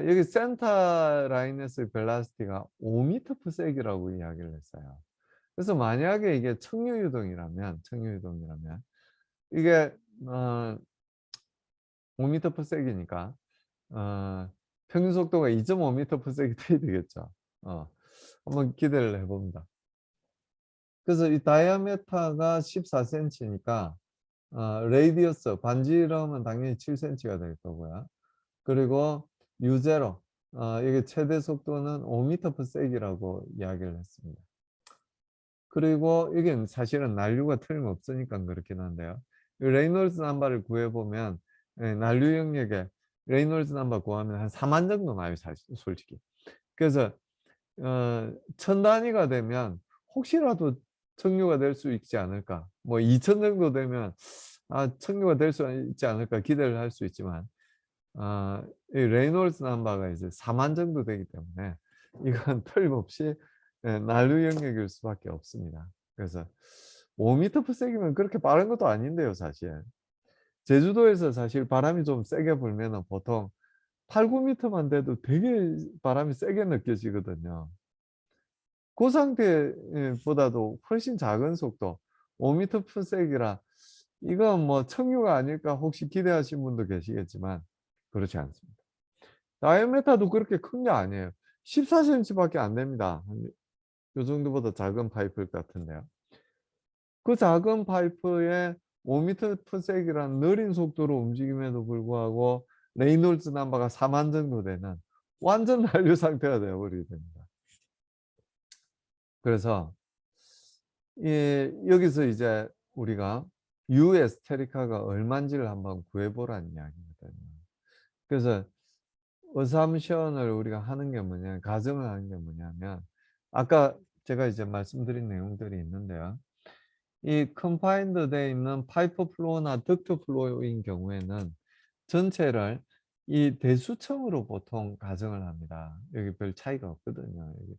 여기 센터 라인에서의 벨라시티가 5m/s이라고 이야기를 했어요. 그래서 만약에 이게 청류유동이라면 이게 5m/s이니까 평균 속도가 2.5m/s 돼야 되겠죠. 한번 기대를 해봅니다. 그래서 이 다이아메타가 14cm니까 레이디어스 반지름은 당연히 7cm가 될 거고요. 그리고 U0 이게 최대 속도는 5m/s이라고 이야기를 했습니다. 그리고 이게 사실은 난류가 틀림없으니까 그렇긴 한데요. 이 레이놀즈 넘버를 구해보면 난류 영역에 레이놀즈 넘버 구하면 한 4만 정도 나와요, 솔직히. 그래서 1000 단위가 되면 혹시라도 청류가 될 수 있지 않을까. 뭐 2000 정도 되면 청류가 될 수 있지 않을까 기대를 할 수 있지만 이 레이놀즈 넘버가 이제 4만 정도 되기 때문에 이건 틀림없이 난류 영역일 수밖에 없습니다. 그래서 5m/s이면 그렇게 빠른 것도 아닌데요, 사실. 제주도에서 사실 바람이 좀 세게 불면은 보통 8, 9m만 돼도 되게 바람이 세게 느껴지거든요. 그 상태보다도 훨씬 작은 속도, 5m/s이라 이건 뭐 청류가 아닐까 혹시 기대하신 분도 계시겠지만 그렇지 않습니다. 다이아메타도 그렇게 큰 게 아니에요. 14cm밖에 안 됩니다. 요 정도보다 작은 파이프 같은데요. 그 작은 파이프에 5m/s이라는 느린 속도로 움직임에도 불구하고 레이놀즈 넘버가 4만 정도 되는 완전 난류 상태가 되어버리게 됩니다. 그래서 여기서 이제 우리가 U 에스테리카가 얼마인지를 한번 구해보라는 이야기거든요. 그래서 어삼션을 우리가 하는 게 뭐냐, 가정을 하는 게 뭐냐면 아까 제가 이제 말씀드린 내용들이 있는데요. 이 컨파인드 돼 있는 파이프 플로우나 덕트 플로우인 경우에는 전체를 이 대수청으로 보통 가정을 합니다. 여기 별 차이가 없거든요. 여기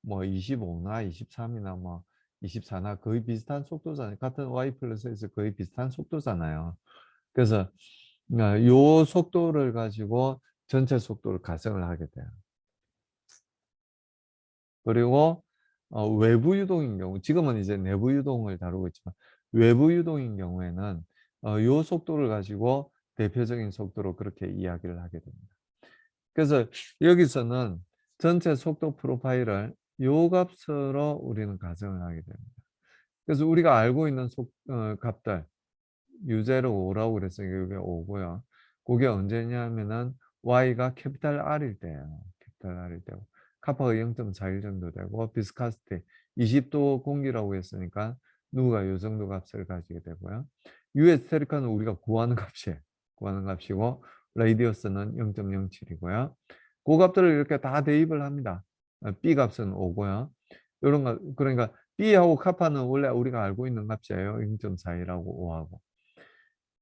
뭐 25나 23이나 뭐 24나 거의 비슷한 속도잖아요. 같은 Y 플러스에서 거의 비슷한 속도잖아요. 그래서 요 속도를 가지고 전체 속도를 가정을 하게 돼요. 그리고 외부 유동인 경우, 지금은 이제 내부 유동을 다루고 있지만 외부 유동인 경우에는 요 속도를 가지고 대표적인 속도로 그렇게 이야기를 하게 됩니다. 그래서 여기서는 전체 속도 프로파일을 요 값으로 우리는 가정을 하게 됩니다. 그래서 우리가 알고 있는 값들 U0 5라고 그랬으니까 이게 5고요. 그게 언제냐면은 Y가 캐피탈 R일 때예요. 캐피탈 R일 때고 카파가 0.41 정도 되고 비스카스티 20도 공기라고 했으니까 누가 요 정도 값을 가지게 되고요. U에스테리카는 우리가 구하는 값이에요. 구하는 값이고 레이디어스는 0.07이고요. 그 값들을 이렇게 다 대입을 합니다. B 값은 5고요. 이런 거 그러니까 B하고 카파는 원래 우리가 알고 있는 값이에요. 0.42라고 5하고.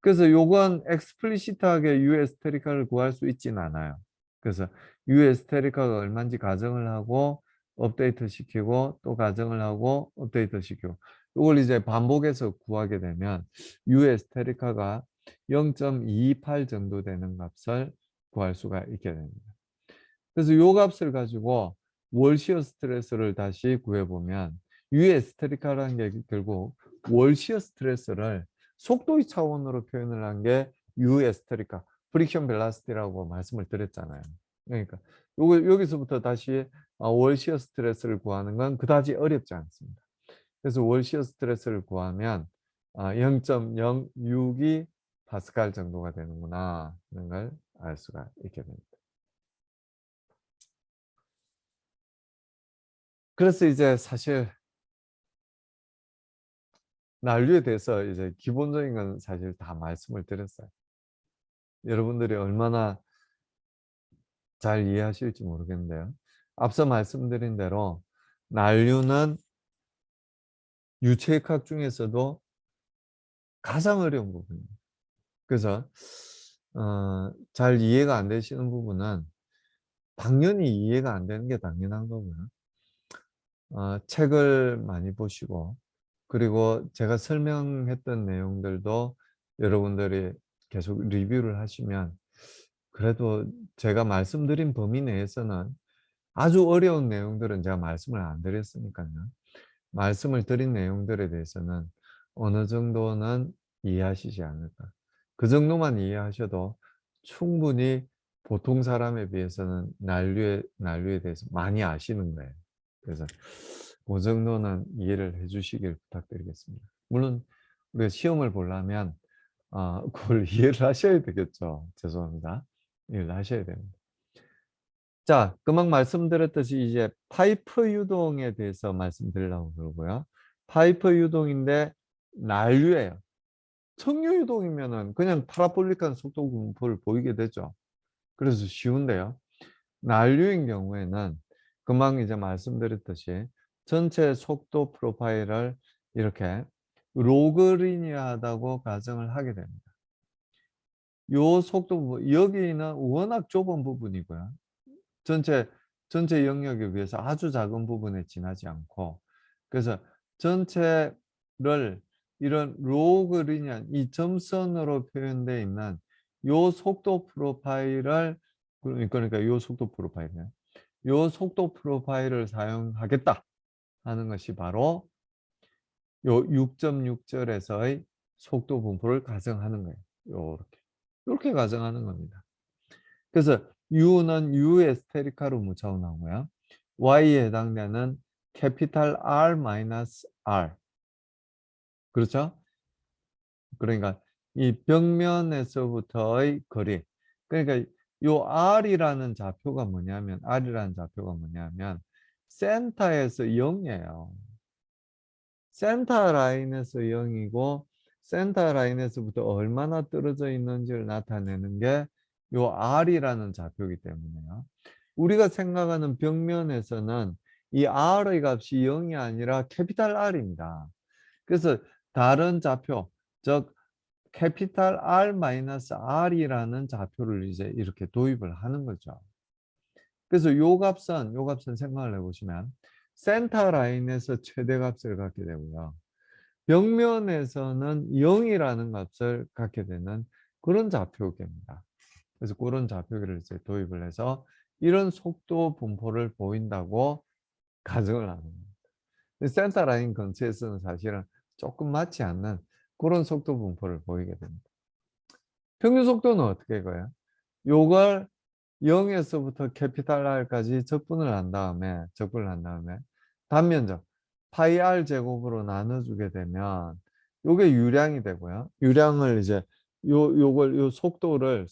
그래서 요건 explicit하게 U 에스테리카를 구할 수 있진 않아요. 그래서 U 에스테리카가 얼마인지 가정을 하고 업데이트 시키고 또 가정을 하고 업데이트 시키고 이걸 이제 반복해서 구하게 되면 U 에스테리카가 0.28 정도 되는 값을 구할 수가 있게 됩니다. 그래서 요 값을 가지고 월 시어 스트레스를 다시 구해보면 U 에스테리카라는 게 결국 월 시어 스트레스를 속도의 차원으로 표현을 한 게 U 에스테리카, 프릭션 벨라시티라고 말씀을 드렸잖아요. 그러니까 여기서부터 다시 월 시어 스트레스를 구하는 건 그다지 어렵지 않습니다. 그래서 월 시어 스트레스를 구하면 0.062 파스칼 정도가 되는구나 하는 걸 알 수가 있게 됩니다. 그래서 이제 사실 난류에 대해서 이제 기본적인 건 사실 다 말씀을 드렸어요. 여러분들이 얼마나 잘 이해하실지 모르겠는데요. 앞서 말씀드린 대로 난류는 유체역학 중에서도 가장 어려운 부분입니다. 그래서 잘 이해가 안 되시는 부분은 당연히 이해가 안 되는 게 당연한 거고요. 책을 많이 보시고 그리고 제가 설명했던 내용들도 여러분들이 계속 리뷰를 하시면 그래도 제가 말씀드린 범위 내에서는 아주 어려운 내용들은 제가 말씀을 안 드렸으니까요. 말씀을 드린 내용들에 대해서는 어느 정도는 이해하시지 않을까. 그 정도만 이해하셔도 충분히 보통 사람에 비해서는 난류에 대해서 많이 아시는 거예요. 그래서 그 정도는 이해를 해 주시길 부탁드리겠습니다. 물론 우리가 시험을 보려면 그걸 이해를 하셔야 되겠죠. 죄송합니다. 이해를 하셔야 됩니다. 자, 금방 말씀드렸듯이 이제 파이프 유동에 대해서 말씀드리려고 그러고요. 파이프 유동인데 난류예요. 청유 유동이면은 그냥 파라볼릭한 속도 분포를 보이게 되죠. 그래서 쉬운데요. 난류인 경우에는 금방 이제 말씀드렸듯이 전체 속도 프로파일을 이렇게 로그리니아하다고 가정을 하게 됩니다. 요 속도 여기는 워낙 좁은 부분이고요. 전체 영역에 비해서 아주 작은 부분에 지나지 않고 그래서 전체를 이런 로그리니안 이 점선으로 표현되어 있는 요 속도 프로파일을 그러니까 요 속도 프로파일이요. 요 속도 프로파일을 사용하겠다 하는 것이 바로 요 6.6절에서의 속도 분포를 가정하는 거예요. 요렇게 가정하는 겁니다. 그래서 U는 U의 스테리카로 무차고 나오고요. Y에 해당되는 캐피탈 R 마이너스 R. 그렇죠? 그러니까 이 벽면에서부터의 거리. 그러니까 요 R이라는 좌표가 뭐냐면 센터에서 0이에요. 센터 라인에서 0이고 센터 라인에서부터 얼마나 떨어져 있는지를 나타내는 게 요 R이라는 좌표이기 때문에요. 우리가 생각하는 벽면에서는 이 R의 값이 0이 아니라 캐피탈 R입니다. 그래서 다른 좌표, 즉 캐피탈 R 마이너스 R이라는 좌표를 이제 이렇게 도입을 하는 거죠. 그래서 요 값은 생각을 해보시면 센터 라인에서 최대값을 갖게 되고요. 벽면에서는 0이라는 값을 갖게 되는 그런 좌표계입니다. 그래서 그런 좌표계를 이제 도입을 해서 이런 속도 분포를 보인다고 가정을 하는 겁니다. 센터 라인 근처에서는 사실은 조금 맞지 않는 그런 속도 분포를 보이게 됩니다. 평균 속도는 어떻게 가요? 요걸 0에서부터 캐피탈 R까지 적분을 한 다음에 단면적 파이 R 제곱으로 나눠주게 되면 요게 유량이 되고요. 유량을 이제 요 속도를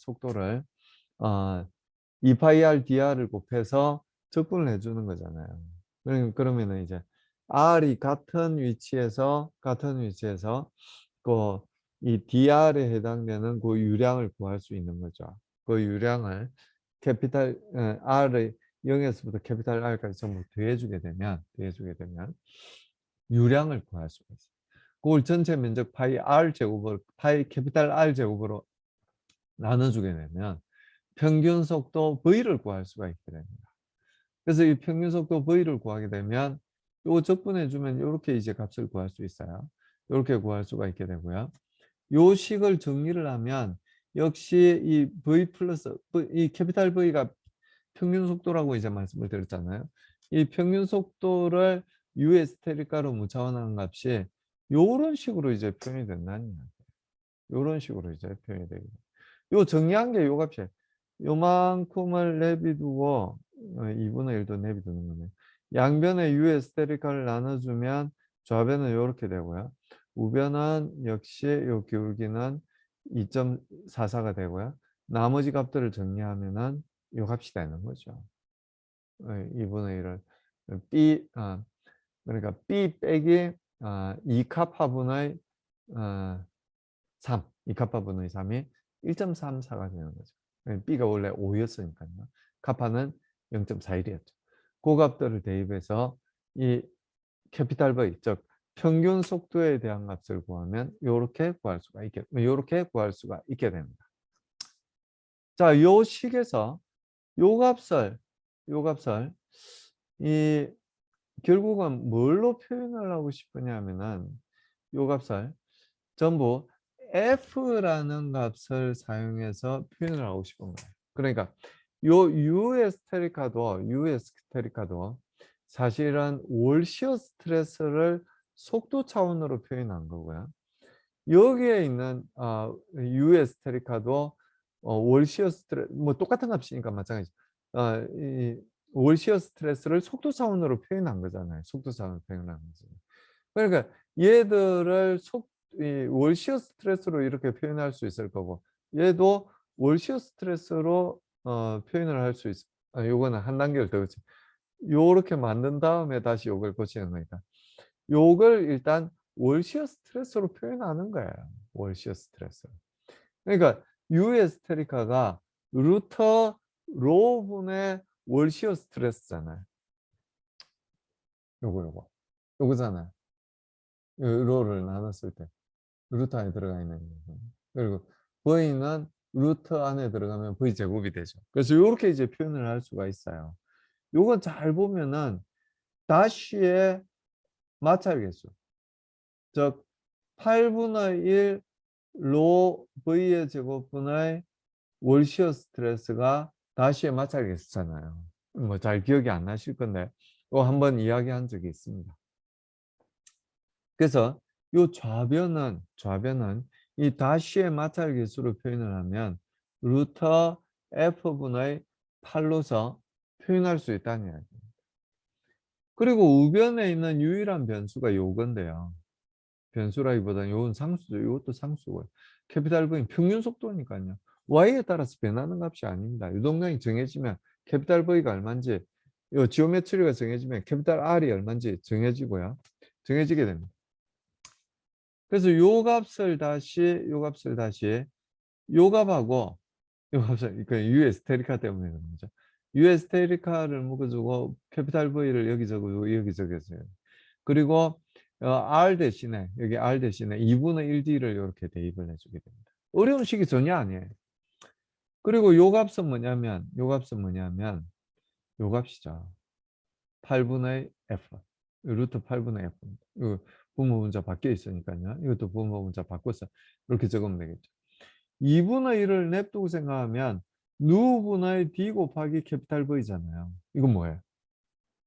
2파이 R dR을 곱해서 적분을 해주는 거잖아요. 그러면은 이제 R이 같은 위치에서 그 이 dR에 해당되는 그 유량을 구할 수 있는 거죠. 그 유량을 캐피탈 R의 0에서부터 캐피탈 R까지 전부 더해주게 되면 유량을 구할 수가 있어요. 그걸 전체 면적 파이 캐피탈 R 제곱으로 나눠주게 되면 평균 속도 V를 구할 수가 있게 됩니다. 그래서 이 평균 속도 V를 구하게 되면 요 적분해 주면 이렇게 이제 값을 구할 수 있어요. 이렇게 구할 수가 있게 되고요. 요 식을 정리를 하면 역시 이 V 플러스 이 캐피탈 V가 평균 속도라고 이제 말씀을 드렸잖아요. 이 평균 속도를 US 테리카로 무차원하는 값이 요런 식으로 이제 표현이 된다는 이야기예요. 요런 식으로 이제 표현이 되고. 요 정리한 게 요 값이에요. 요만큼을 내비두고 2분의 1도 내비두는 거네요. 양변에 US 테리카를 나눠주면 좌변은 요렇게 되고요. 우변은 역시 요 기울기는 2.44가 되고요. 나머지 값들을 정리하면은 요 값이 되는 거죠. 2분의 1을 그러니까 B 빼기 2캅 화분의 3, 2캅 화분의 3이 1.34가 되는 거죠. B가 원래 5였으니까요. kappa는 0.41이었죠. 그 값들을 대입해서 이 캐피탈 V, 즉 평균 속도에 대한 값을 구하면 요렇게 구할 수가 있게 됩니다. 자, 요 식에서 요 값을 이 결국은 뭘로 표현을 하고 싶으냐면은 요 값을 전부 f라는 값을 사용해서 표현을 하고 싶은 거예요. 그러니까 요 US 테리카도 사실은 월 시어 스트레스를 속도 차원으로 표현한 거고요. 여기에 있는 US 테리카도 월 시어 스트레스 뭐 똑같은 값이니까 마찬가지. 이 월 시어 스트레스를 속도 차원으로 표현한 거잖아요. 속도 차원으로 표현한 거죠. 그러니까 얘들을 이 월시어 스트레스로 이렇게 표현할 수 있을 거고 얘도 월시어 스트레스로 표현을 할 수 요거는 한 단계를 더 거치 요렇게 만든 다음에 다시 요걸 고치는 거니까 요걸 일단 월시어 스트레스로 표현하는 거예요. 월시어 스트레스. 그러니까 US 테리카가 루터 로분의 월시어 스트레스잖아요. 요거잖아요. 로를 나눴을 때 루트 안에 들어가 있는 거고. 그리고 V는 루트 안에 들어가면 V 제곱이 되죠. 그래서 이렇게 이제 표현을 할 수가 있어요. 요건 잘 보면은 다시의 마찰 개수. 즉 8분의 1 로 V의 제곱분의 월시어 스트레스가 다시의 마찰 개수잖아요. 뭐 잘 기억이 안 나실 건데 또 한번 이야기한 적이 있습니다. 그래서 이 좌변은 이 다시의 마찰 개수로 표현을 하면 루터 f분의 8로서 표현할 수 있다는 이야기입니다. 그리고 우변에 있는 유일한 변수가 요건데요. 변수라기보다는 요건 상수죠. 이것도 상수고요. 캐피탈 V는 평균 속도니까요. Y에 따라서 변하는 값이 아닙니다. 유동량이 정해지면 캐피탈 V가 얼마인지 요 지오메트리가 정해지면 캐피탈 R이 얼마인지 정해지고요. 정해지게 됩니다. 그래서 요 값하고 요 값을 그 US 테리카 때문에 그런 거죠. US 테리카를 묶어주고 캐피탈 V를 여기저기 여기저기 그리고 R 대신에 여기 R 대신에 2분의 1D를 이렇게 대입을 해주게 됩니다. 어려운 식이 전혀 아니에요. 그리고 요 값은 뭐냐면 요 값이죠. 8분의 F 루트 8분의 F입니다. 이거 부모 문자 바뀌어 있으니까요. 이것도 부모 문자 바꿔서 이렇게 적으면 되겠죠. 2분의 1을 냅두고 생각하면 누분의 D 곱하기 캐피탈 V잖아요. 이건 뭐예요?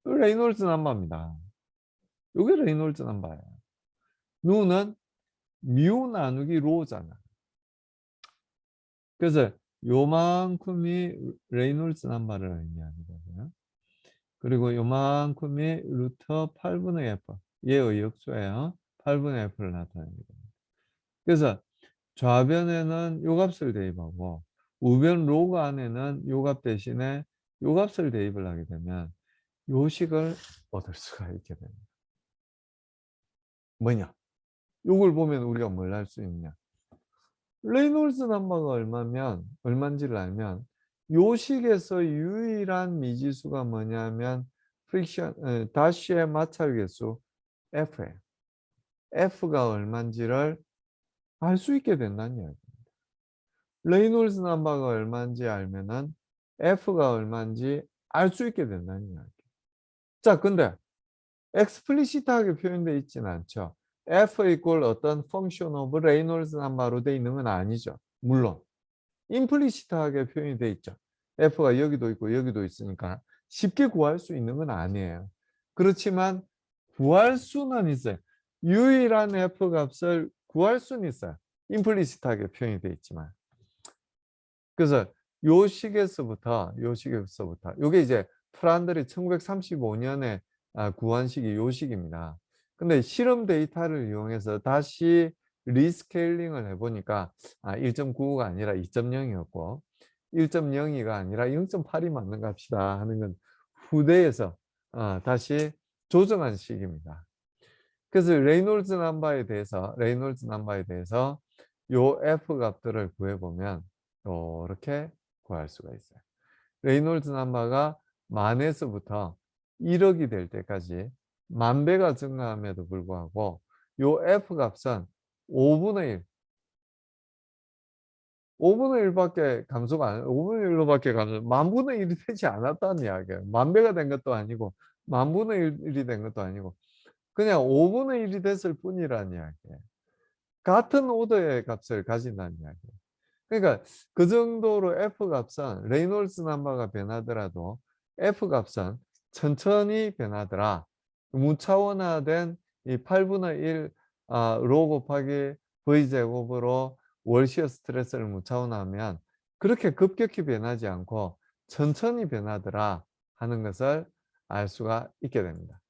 레이놀즈 넘버입니다. 이게 레이놀즈 넘버예요. 누는 뮤 나누기 로잖아. 그래서 요만큼이 레이놀즈 넘버를 의미하는 거고요. 그리고 요만큼이 루트 8분의 F. 얘의 역수예요. 8분의 F를 나타내는 겁니다. 그래서 좌변에는 요 값을 대입하고 우변 로그 안에는 요 값 대신에 요 값을 대입을 하게 되면 요 식을 얻을 수가 있게 됩니다. 뭐냐? 요걸 보면 우리가 뭘 알 수 있냐? 레이놀즈 넘버가 얼마인지를 알면 요 식에서 유일한 미지수가 뭐냐면 다시의 마찰 개수 F예요. F가 얼마인지를 알 수 있게 된다는 이야기입니다. 레이놀즈 넘버가 얼마인지 알면은 F가 얼마인지 알 수 있게 된다는 이야기. 자, 근데 explicit하게 표현되어 있지는 않죠. F 이꼴 어떤 function of 레이놀즈 넘버로 되어 있는 건 아니죠. 물론 임플리시트하게 표현이 되어 있죠. F가 여기도 있고 여기도 있으니까 쉽게 구할 수 있는 건 아니에요. 그렇지만 구할 수는 있어요. 유일한 F 값을 구할 수는 있어요. 임플리시트하게 표현이 되어 있지만. 그래서 요 식에서부터 요게 이제 프란들이 1935년에 구한 식이 요 식입니다. 근데 실험 데이터를 이용해서 다시 리스케일링을 해보니까 1.95가 아니라 2.0이었고 1.02가 아니라 0.8이 맞는 값이다 하는 건 후대에서 다시 조정한 식입니다. 그래서 레이놀즈 넘버에 대해서 요 F 값들을 구해보면 이렇게 구할 수가 있어요. 레이놀즈 넘버가 만에서부터 1억이 될 때까지 만 배가 증가함에도 불구하고 요 F 값은 5분의 1, 5분의 1밖에 감소가 안, 5분의 1로밖에 감소, 만분의 1이 되지 않았다는 이야기예요. 만 배가 된 것도 아니고, 만분의 1이 된 것도 아니고, 그냥 5분의 1이 됐을 뿐이라는 이야기예요. 같은 오더의 값을 가진다는 이야기예요. 그러니까 그 정도로 F 값은 레이놀스 넘버가 변하더라도 F 값은 천천히 변하더라. 무차원화된 이 8분의 1 로 곱하기 V제곱으로 월시어 스트레스를 무차원화하면 그렇게 급격히 변하지 않고 천천히 변하더라 하는 것을 알 수가 있게 됩니다.